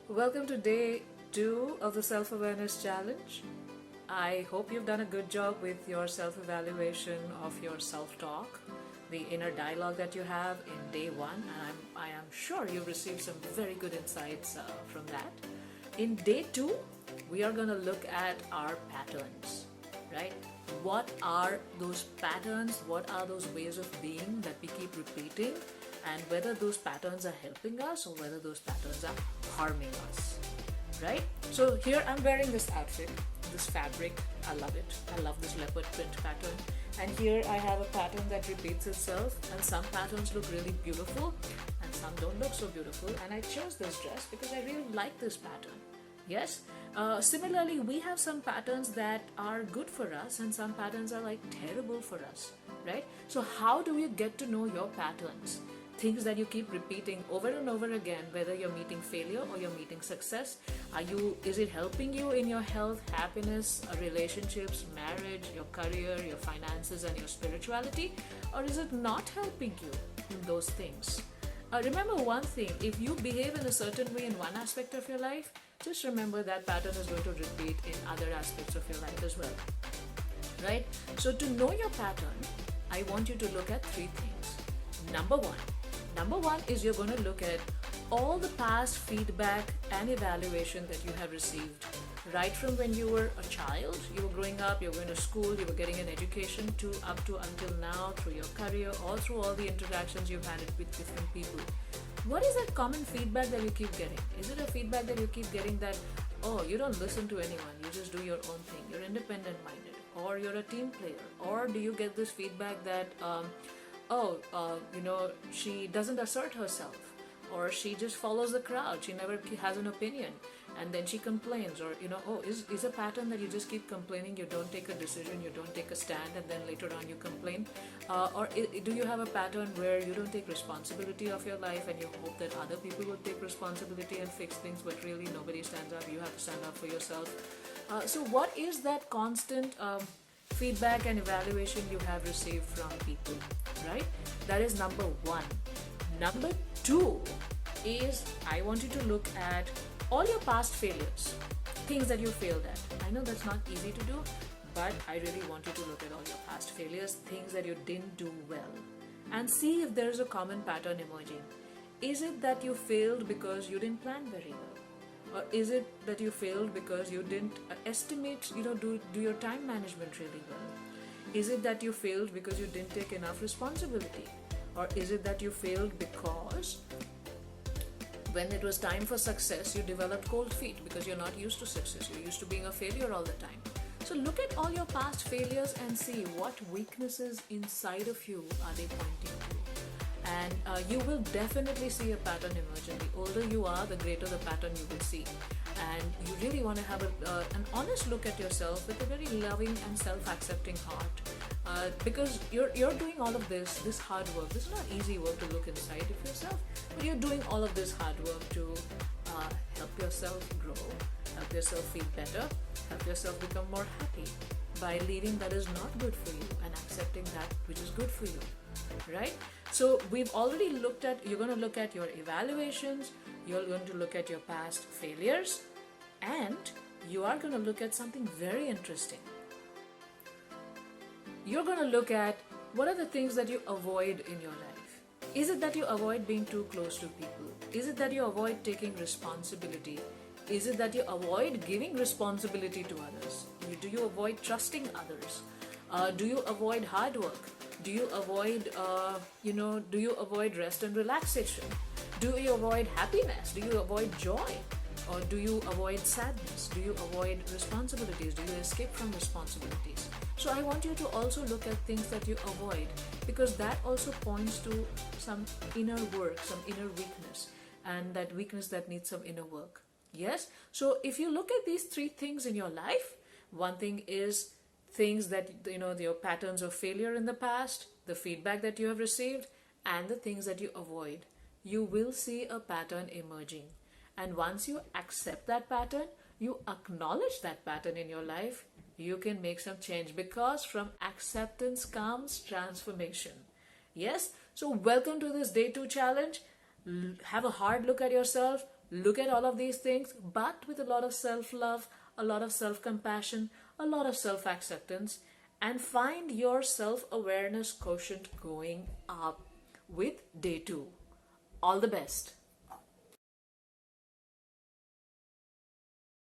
Welcome to day 2 of the Self-Awareness Challenge. I hope you've done a good job with your self-evaluation of your self-talk, the inner dialogue that you have in day 1, and I am sure you've received some very good insights from that. In day 2, we are going to look at our patterns, right? What are those patterns? What are those ways of being that we keep repeating? And whether those patterns are helping us or whether those patterns are harming us, right? So here I'm wearing this outfit, this fabric. I love it. I love this leopard print pattern. And here I have a pattern that repeats itself, and some patterns look really beautiful and some don't look so beautiful. And I chose this dress because I really like this pattern. Yes. Similarly, we have some patterns that are good for us and some patterns are like terrible for us, right? So how do you get to know your patterns? Things that you keep repeating over and over again, whether you're meeting failure or you're meeting success. Is it helping you in your health, happiness, relationships, marriage, your career, your finances, and your spirituality? Or is it not helping you in those things? Remember one thing, if you behave in a certain way in one aspect of your life, just remember that pattern is going to repeat in other aspects of your life as well, right? So to know your pattern, I want you to look at 3 things. Number one is you're going to look at all the past feedback and evaluation that you have received, right from when you were a child, you were growing up, you were going to school, you were getting an education, to up to until now, through your career, or through all the interactions you've had with different people. What is that common feedback that you keep getting? Is it a feedback that you keep getting that, oh, you don't listen to anyone, you just do your own thing, you're independent minded, or you're a team player? Or do you get this feedback that she doesn't assert herself, or she just follows the crowd, she never has an opinion, and then she complains, or is a pattern that you just keep complaining, you don't take a decision, you don't take a stand, and then later on you complain? Do you have a pattern where you don't take responsibility of your life and you hope that other people will take responsibility and fix things, but really nobody stands up, you have to stand up for yourself? So what is that constant feedback and evaluation you have received from people, right? That is number 1. Number 2 is I want you to look at all your past failures, things that you failed at. I know that's not easy to do, but I really want you to look at all your past failures, things that you didn't do well, and see if there's a common pattern emerging. Is it that you failed because you didn't plan very well? Or is it that you failed because you didn't estimate, do your time management really well? Is it that you failed because you didn't take enough responsibility? Or is it that you failed because when it was time for success, you developed cold feet because you're not used to success, you're used to being a failure all the time? So look at all your past failures and see what weaknesses inside of you are they pointing to. And you will definitely see a pattern emerge. And the older you are, the greater the pattern you will see. And you really want to have an honest look at yourself with a very loving and self-accepting heart. Because you're doing all of this hard work. This is not easy work to look inside of yourself, but you're doing all of this hard work to help yourself grow, help yourself feel better, help yourself become more happy by leaving that is not good for you and accepting that which is good for you, right? So we've already you're going to look at your evaluations, you're going to look at your past failures, and you are going to look at something very interesting. You're going to look at what are the things that you avoid in your life. Is it that you avoid being too close to people? Is it that you avoid taking responsibility? Is it that you avoid giving responsibility to others? Do you avoid trusting others? Do you avoid hard work? Do you avoid, rest and relaxation? Do you avoid happiness? Do you avoid joy? Or do you avoid sadness? Do you avoid responsibilities? Do you escape from responsibilities? So I want you to also look at things that you avoid, because that also points to some inner work, some inner weakness, and that weakness that needs some inner work. Yes? So if you look at these 3 things in your life, one thing is things that, your patterns of failure in the past, the feedback that you have received, and the things that you avoid, you will see a pattern emerging. And once you accept that pattern, you acknowledge that pattern in your life, you can make some change, because from acceptance comes transformation. Yes? So welcome to this day 2 challenge. Have a hard look at yourself. Look at all of these things, but with a lot of self-love, a lot of self-compassion, a lot of self-acceptance, and find your self-awareness quotient going up with day 2. All the best.